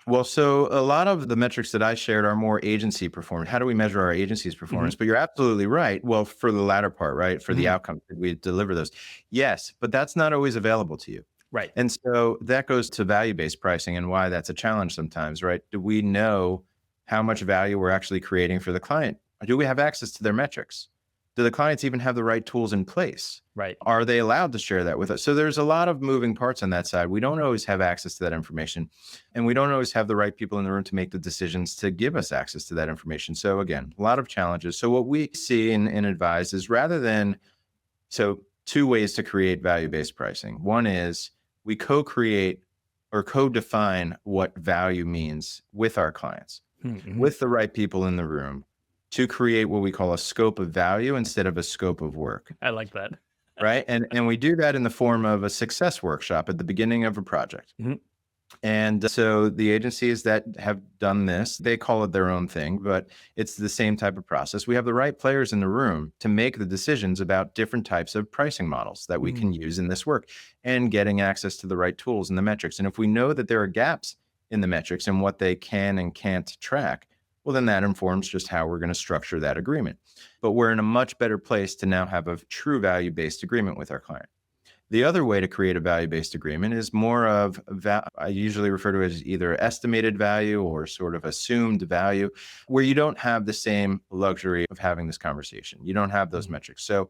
Well, so a lot of the metrics that I shared are more agency performance. How do we measure our agency's performance? Mhm. But you're absolutely right. Well, for the latter part, right? For the Mhm. outcome, did we deliver those? Yes, but that's not always available to you. Right. And so that goes to value-based pricing and why that's a challenge sometimes, right? Do we know how much value we're actually creating for the client? Do we have access to their metrics? Do the clients even have the right tools in place? Right. Are they allowed to share that with us? So there's a lot of moving parts on that side. We don't always have access to that information, and we don't always have the right people in the room to make the decisions to give us access to that information. So again, a lot of challenges. So what we see and advise is, rather than, so two ways to create value-based pricing. One is we co-create or co-define what value means with our clients, Mhm. with the right people in the room, to create what we call a scope of value instead of a scope of work. I like that. Right. And we do that in the form of a success workshop at the beginning of a project. Mhm. And so the agencies that have done this, they call it their own thing, but it's the same type of process. We have the right players in the room to make the decisions about different types of pricing models that we can Mm. use in this work, and getting access to the right tools and the metrics. And if we know that there are gaps in the metrics and what they can and can't track, well, then that informs just how we're going to structure that agreement. But we're in a much better place to now have a true value-based agreement with our client. The other way to create a value-based agreement is more of, I usually refer to it as either estimated value or sort of assumed value, where you don't have the same luxury of having this conversation. You don't have those Mm. metrics. So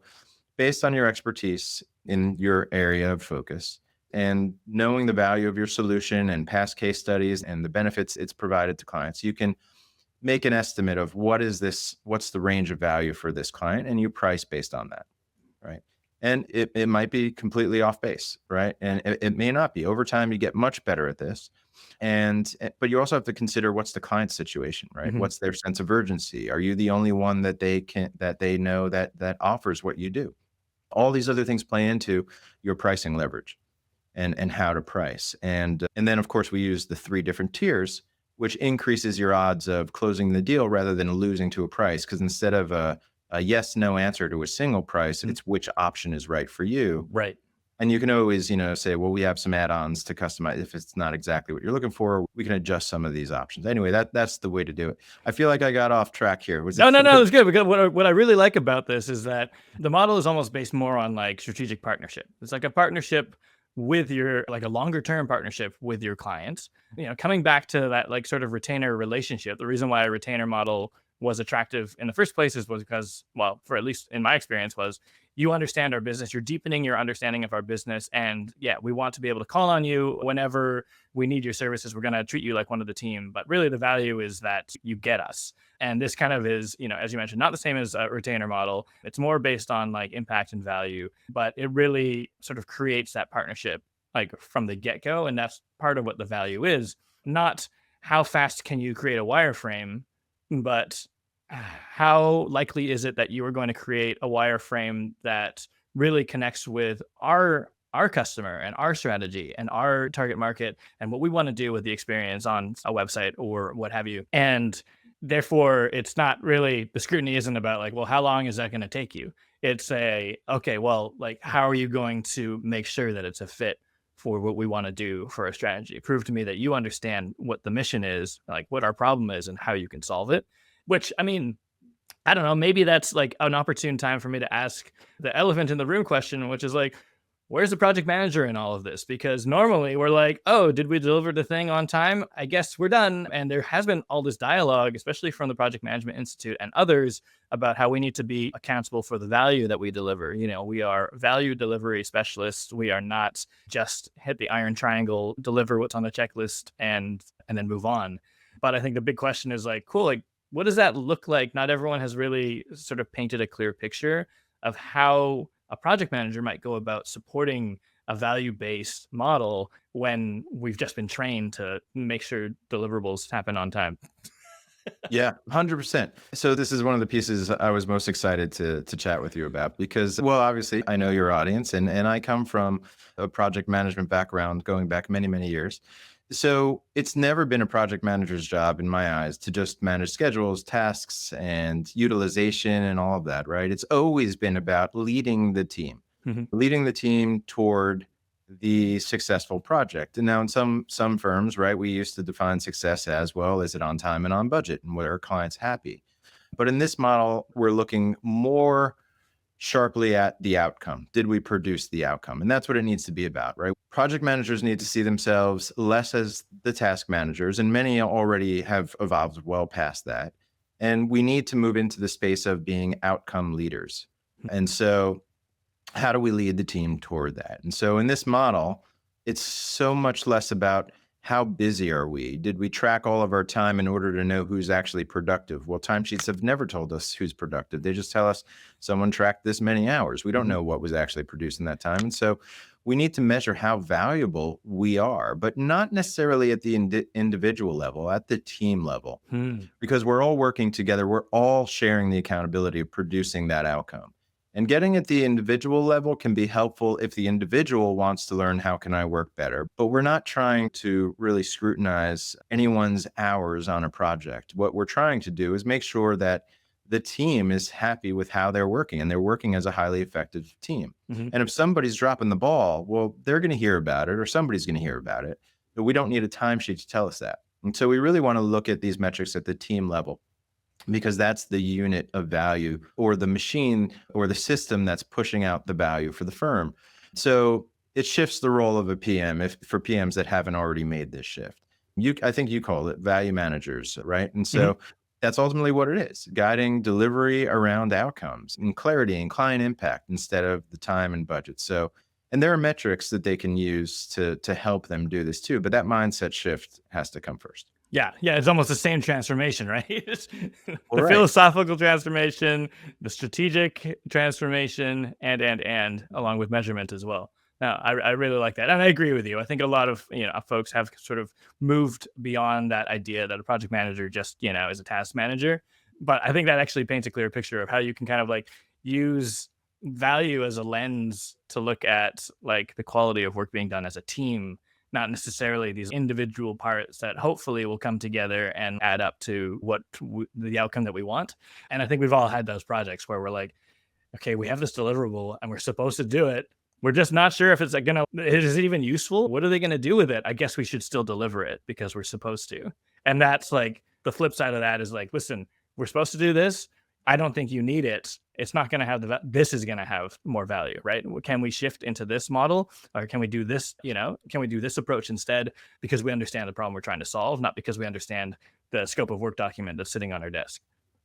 based on your expertise in your area of focus and knowing the value of your solution and past case studies and the benefits it's provided to clients, you can make an estimate of what's the range of value for this client, and you price based on that, right? And it might be completely off base, right? And it may not be. Over time, you get much better at this. But you also have to consider, what's the client's situation, right? Mhm. What's their sense of urgency? Are you the only one that they know that offers what you do? All these other things play into your pricing leverage. and how to price. And then, of course, we use the 3 different tiers, which increases your odds of closing the deal rather than losing to a price. Because instead of a yes, no answer to a single price, it's which option is right for you. Right. And you can always, say, well, we have some add-ons to customize. If it's not exactly what you're looking for, we can adjust some of these options. Anyway, that's the way to do it. I feel like I got off track here. No, it's good. Because what I really like about this is that the model is almost based more on like strategic partnership. It's like a partnership with like a longer term partnership with your clients. Coming back to that like sort of retainer relationship, the reason why a retainer model was attractive in the first place was because, well, for at least in my experience, was you understand our business, you're deepening your understanding of our business. And yeah, we want to be able to call on you whenever we need your services. We're going to treat you like one of the team. But really the value is that you get us. And this kind of is, as you mentioned, not the same as a retainer model. It's more based on like impact and value, but it really sort of creates that partnership like from the get-go. And that's part of what the value is, not how fast can you create a wireframe, but how likely is it that you are going to create a wireframe that really connects with our customer and our strategy and our target market and what we want to do with the experience on a website or what have you. And therefore, it's not really, the scrutiny isn't about like, well, how long is that going to take you? It's okay, well, like, how are you going to make sure that it's a fit for what we want to do for a strategy? Prove to me that you understand what the mission is, like what our problem is and how you can solve it. Which, I mean, I don't know, maybe that's like an opportune time for me to ask the elephant in the room question, which is like, where's the project manager in all of this? Because normally we're like, oh, did we deliver the thing on time? I guess we're done. And there has been all this dialogue, especially from the Project Management Institute and others, about how we need to be accountable for the value that we deliver. We are value delivery specialists. We are not just hit the iron triangle, deliver what's on the checklist and then move on. But I think the big question is like, cool, like, what does that look like? Not everyone has really sort of painted a clear picture of how a project manager might go about supporting a value-based model when we've just been trained to make sure deliverables happen on time. Yeah, 100%. So this is one of the pieces I was most excited to chat with you about because, well, obviously I know your audience and I come from a project management background going back many, many years. So it's never been a project manager's job in my eyes to just manage schedules, tasks, and utilization and all of that, right? It's always been about leading the team toward the successful project. And now in some firms, right, we used to define success as, well, is it on time and on budget and were our clients happy? But in this model, we're looking more sharply at the outcome. Did we produce the outcome? And that's what it needs to be about, right? Project managers need to see themselves less as the task managers, and many already have evolved well past that. And we need to move into the space of being outcome leaders. And so how do we lead the team toward that? And so in this model, it's so much less about how busy are we? Did we track all of our time in order to know who's actually productive? Well, timesheets have never told us who's productive. They just tell us someone tracked this many hours. We don't know what was actually produced in that time. And so we need to measure how valuable we are, but not necessarily at the individual level, at the team level, because we're all working together. We're all sharing the accountability of producing that outcome. And getting at the individual level can be helpful if the individual wants to learn, how can I work better? But we're not trying to really scrutinize anyone's hours on a project. What we're trying to do is make sure that the team is happy with how they're working and they're working as a highly effective team. And if somebody's dropping the ball, well, they're going to hear about it or somebody's going to hear about it. But we don't need a timesheet to tell us that. And so we really want to look at these metrics at the team level, because that's the unit of value or the machine or the system that's pushing out the value for the firm. So it shifts the role of a PM for PMs that haven't already made this shift. I think you call it value managers, right? And so that's ultimately what it is, guiding delivery around outcomes and clarity and client impact instead of the time and budget. So, and there are metrics that they can use to help them do this too, but that mindset shift has to come first. Yeah, it's almost the same transformation, right? The philosophical transformation, the strategic transformation, and along with measurement as well. Now, I really like that, and I agree with you. I think a lot of folks have sort of moved beyond that idea that a project manager just is a task manager. But I think that actually paints a clear picture of how you can kind of like use value as a lens to look at like the quality of work being done as a team, not necessarily these individual parts that hopefully will come together and add up to the outcome that we want. And I think we've all had those projects where we're like, okay, we have this deliverable and we're supposed to do it. We're just not sure if it's like is it even useful? What are they gonna do with it? I guess we should still deliver it because we're supposed to. And that's like the flip side of that is like, listen, we're supposed to do this. I don't think you need it. It's not going to have this is going to have more value, right? Can we shift into this model, or can we do this, can we do this approach instead, because we understand the problem we're trying to solve, not because we understand the scope of work document that's sitting on our desk.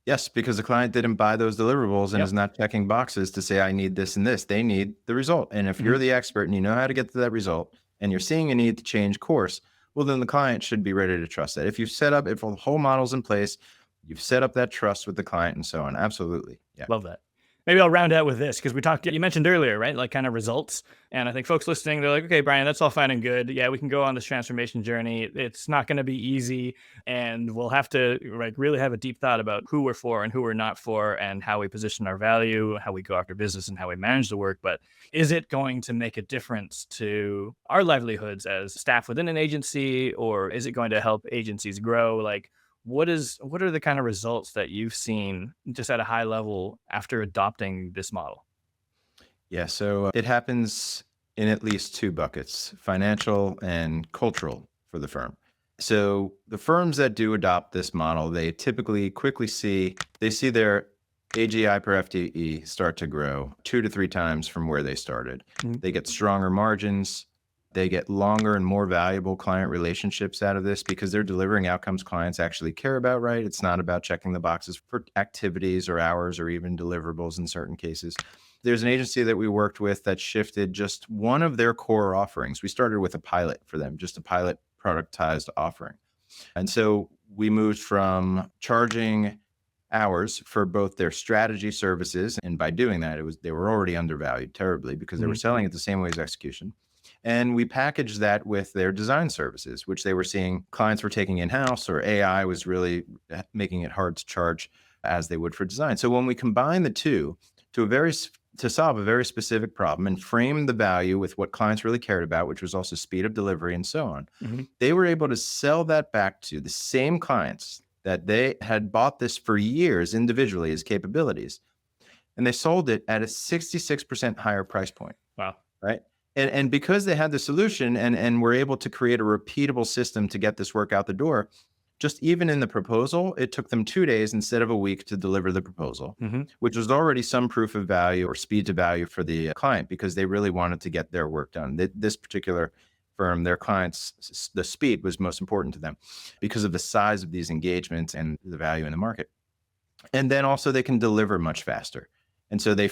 Yes, because the client didn't buy those deliverables and Yep. is not checking boxes to say, I need this and this. They need the result. And if you're the expert and you know how to get to that result and you're seeing a need to change course, well, then the client should be ready to trust that. If the whole model's in place, you've set up that trust with the client and so on. Absolutely. Yeah. Love that. Maybe I'll round out with this because you mentioned earlier, right? Like kind of results. And I think folks listening, they're like, okay, Brian, that's all fine and good. Yeah, we can go on this transformation journey. It's not going to be easy. And we'll have to like really have a deep thought about who we're for and who we're not for and how we position our value, how we go after business and how we manage the work. But is it going to make a difference to our livelihoods as staff within an agency, or is it going to help agencies grow? Like, what are the kind of results that you've seen just at a high level after adopting this model? Yeah. So it happens in at least two buckets, financial and cultural for the firm. So the firms that do adopt this model, they typically they see their AGI per FTE start to grow 2 to 3 times from where they started. Mhm. They get stronger margins. They get longer and more valuable client relationships out of this because they're delivering outcomes clients actually care about, right? It's not about checking the boxes for activities or hours or even deliverables in certain cases. There's an agency that we worked with that shifted just one of their core offerings. We started with a pilot for them, just a pilot productized offering. And so we moved from charging hours for both their strategy services, and by doing that, they were already undervalued terribly because they were selling it the same way as execution. And we packaged that with their design services, which they were seeing clients were taking in-house, or AI was really making it hard to charge as they would for design. So when we combine the two to solve a very specific problem and frame the value with what clients really cared about, which was also speed of delivery and so on, they were able to sell that back to the same clients that they had bought this for years individually as capabilities. And they sold it at a 66% higher price point. Wow. Right. And because they had the solution and were able to create a repeatable system to get this work out the door, just even in the proposal, it took them 2 days instead of a week to deliver the proposal, which was already some proof of value or speed to value for the client because they really wanted to get their work done. This particular firm, their clients, the speed was most important to them because of the size of these engagements and the value in the market. And then also they can deliver much faster. And so they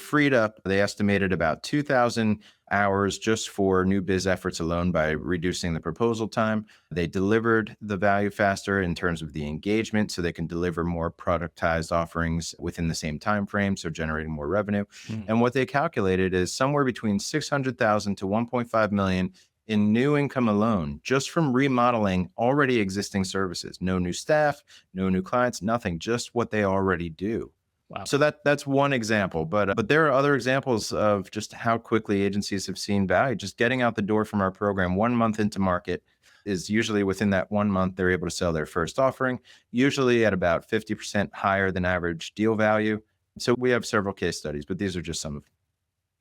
estimated about 2,000 hours just for new biz efforts alone by reducing the proposal time. They delivered the value faster in terms of the engagement, so they can deliver more productized offerings within the same time frame, so generating more revenue. And what they calculated is somewhere between 600,000 to 1.5 million in new income alone, just from remodeling already existing services. No new staff, no new clients, nothing, just what they already do. Wow. So that's one example, but there are other examples of just how quickly agencies have seen value. Just getting out the door from our program 1 month into market is usually within that 1 month, they're able to sell their first offering, usually at about 50% higher than average deal value. So we have several case studies, but these are just some of them.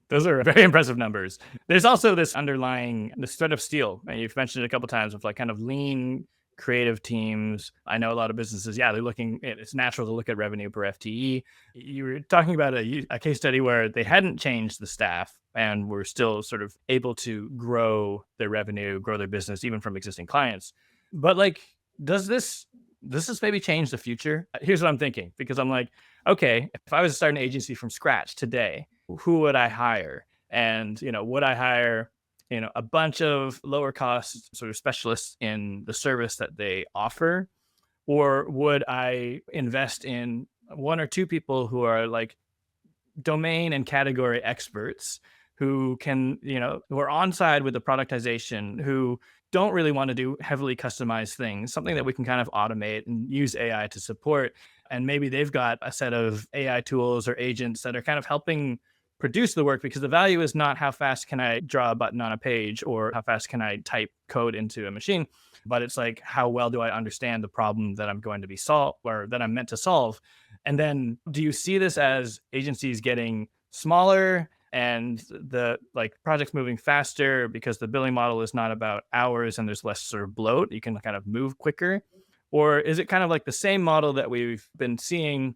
Those are very impressive numbers. There's also this thread of steel, and you've mentioned it a couple of times, of like kind of lean creative teams. I know a lot of businesses, it's natural to look at revenue per FTE. You were talking about a case study where they hadn't changed the staff and were still sort of able to grow their revenue, grow their business, even from existing clients. But like, does this maybe change the future? Here's what I'm thinking, because I'm like, okay, if I was to start an agency from scratch today, who would I hire? And, would I hire a bunch of lower cost sort of specialists in the service that they offer? Or would I invest in 1 or 2 people who are like domain and category experts who can, who are on side with the productization, who don't really want to do heavily customized things, something that we can kind of automate and use AI to support. And maybe they've got a set of AI tools or agents that are kind of helping produce the work, because the value is not how fast can I draw a button on a page or how fast can I type code into a machine, but it's like, how well do I understand the problem that I'm going to be solved or that I'm meant to solve? And then do you see this as agencies getting smaller and the like projects moving faster because the billing model is not about hours and there's less sort of bloat, you can kind of move quicker? Or is it kind of like the same model that we've been seeing,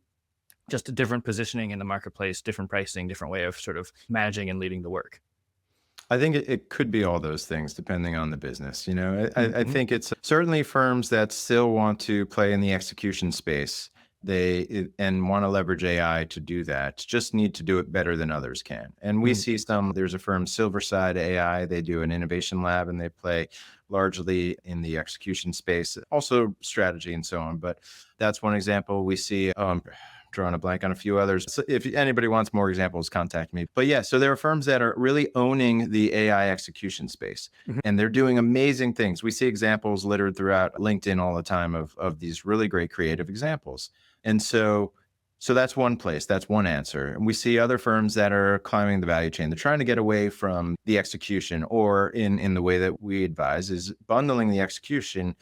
just a different positioning in the marketplace, different pricing, different way of sort of managing and leading the work? I think it could be all those things depending on the business. I Mm-hmm. think it's certainly firms that still want to play in the execution space. And want to leverage AI to do that, just need to do it better than others can. And we see there's a firm, Silverside AI, they do an innovation lab and they play largely in the execution space, also strategy and so on. But that's one example. We see, drawing a blank on a few others. So if anybody wants more examples, contact me. But yeah, so there are firms that are really owning the AI execution space, Mhm. and they're doing amazing things. We see examples littered throughout LinkedIn all the time of these really great creative examples. And so that's one place, that's one answer. And we see other firms that are climbing the value chain. They're trying to get away from the execution, or in the way that we advise is bundling the execution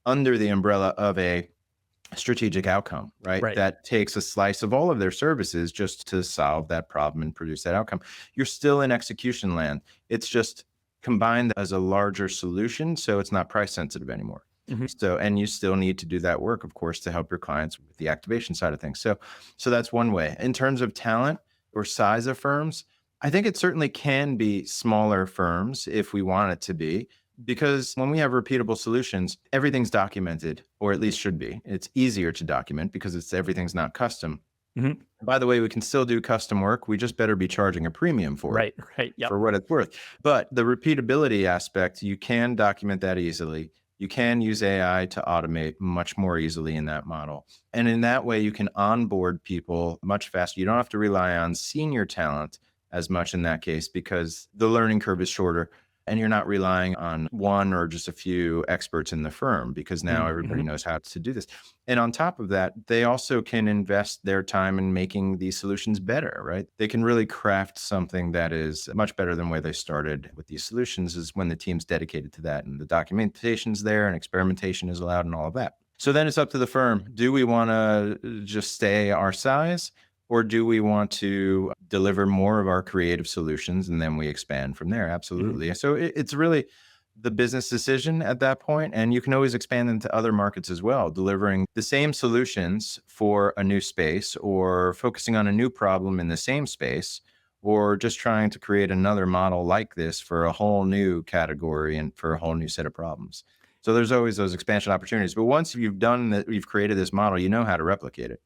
under the umbrella of a strategic outcome, right? Right. That takes a slice of all of their services just to solve that problem and produce that outcome. You're still in execution land. It's just combined as a larger solution, so it's not price sensitive anymore. Mhm. So, and you still need to do that work, of course, to help your clients with the activation side of things. So that's one way. In terms of talent or size of firms, I think it certainly can be smaller firms if we want it to be, because when we have repeatable solutions, everything's documented, or at least should be. It's easier to document because everything's not custom. Mhm. By the way, we can still do custom work. We just better be charging a premium for it, Right. Right. Yep. for what it's worth. But the repeatability aspect, you can document that easily. You can use AI to automate much more easily in that model. And in that way, you can onboard people much faster. You don't have to rely on senior talent as much in that case, because the learning curve is shorter and you're not relying on one or just a few experts in the firm, because now everybody Mhm. knows how to do this. And on top of that, they also can invest their time in making these solutions better, right? They can really craft something that is much better than where they started with these solutions, is when the team's dedicated to that and the documentation's there and experimentation is allowed and all of that. So then it's up to the firm. Do we want to just stay our size, or do we want to deliver more of our creative solutions and then we expand from there? Mhm. Absolutely. So it's really the business decision at that point. And you can always expand into other markets as well, delivering the same solutions for a new space, or focusing on a new problem in the same space, or just trying to create another model like this for a whole new category and for a whole new set of problems. So there's always those expansion opportunities. But once you've done that, you've created this model, you know how to replicate it.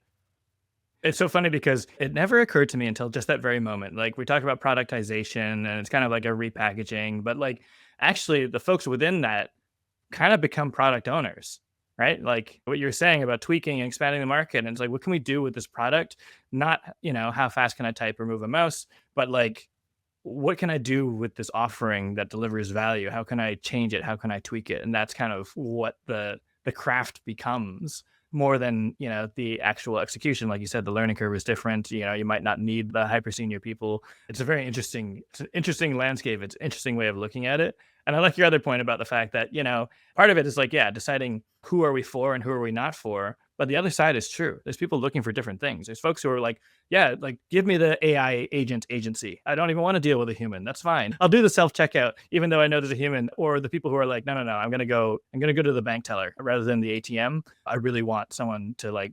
It's so funny because it never occurred to me until just that very moment. Like, we talk about productization and it's kind of like a repackaging, but like actually the folks within that kind of become product owners, right? Like what you're saying about tweaking and expanding the market. And it's like, what can we do with this product? Not, how fast can I type or move a mouse, but like, what can I do with this offering that delivers value? How can I change it? How can I tweak it? And that's kind of what the craft becomes, more than the actual execution. Like you said, the learning curve is different. You might not need the hyper senior people. It's an interesting landscape. It's an interesting way of looking at it. And I like your other point about the fact that part of it is like, yeah, deciding who are we for and who are we not for. But the other side is true. There's people looking for different things. There's folks who are like, yeah, like give me the AI agent agency. I don't even want to deal with a human. That's fine. I'll do the self checkout, even though I know there's a human. Or the people who are like, no, no, no, I'm gonna go to the bank teller rather than the ATM. I really want someone to like,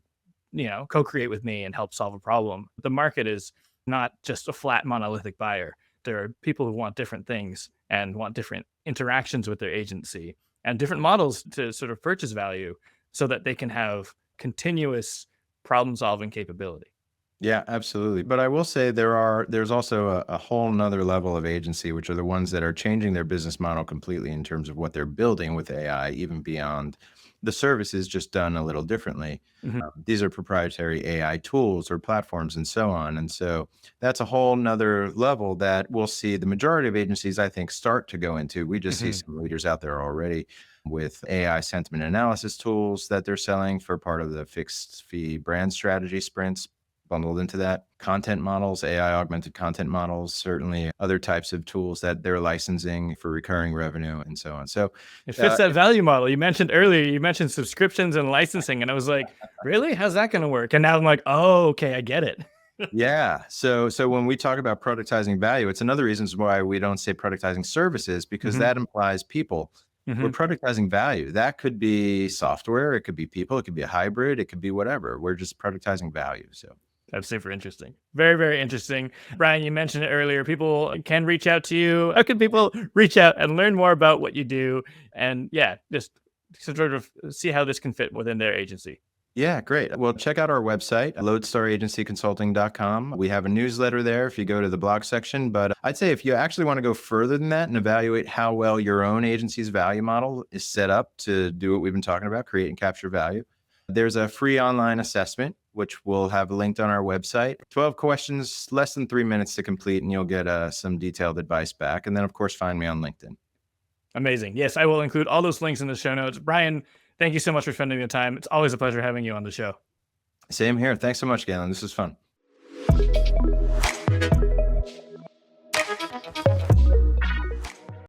co-create with me and help solve a problem. The market is not just a flat monolithic buyer. There are people who want different things and want different interactions with their agency and different models to sort of purchase value so that they can have continuous problem solving capability. Yeah, absolutely. But I will say there's also a whole nother level of agency, which are the ones that are changing their business model completely in terms of what they're building with AI, even beyond the services, just done a little differently. Mhm. These are proprietary AI tools or platforms and so on. And so that's a whole nother level that we'll see the majority of agencies, I think, start to go into. We just see Mhm. some leaders out there already with AI sentiment analysis tools that they're selling for part of the fixed fee brand strategy sprints. bundled into that. Content models, AI augmented content models, certainly other types of tools that they're licensing for recurring revenue and so on. So it fits that value model you mentioned earlier. You mentioned subscriptions and licensing, and I was like, really? How's that going to work? And now I'm like, oh, okay, I get it. yeah. So when we talk about productizing value, it's another reason why we don't say productizing services, because that implies people. We're productizing value. That could be software, it could be people, it could be a hybrid, it could be whatever. We're just productizing value. So That's super interesting. Very, very interesting. Brian, you mentioned it earlier. People can reach out to you. How can people reach out and learn more about what you do? And yeah, just sort of see how this can fit within their agency. yeah, great. Well, check out our website, lodestaragencyconsulting.com. We have a newsletter there if you go to the blog section. But I'd say if you actually want to go further than that and evaluate how well your own agency's value model is set up to do what we've been talking about, create and capture value, there's a free online assessment, which we'll have linked on our website. 12 questions, less than 3 minutes to complete, and you'll get some detailed advice back. And then, of course, find me on LinkedIn. Amazing. Yes, I will include all those links in the show notes. Brian, thank you so much for spending the time. It's always a pleasure having you on the show. Same here. Thanks so much, Galen. This was fun.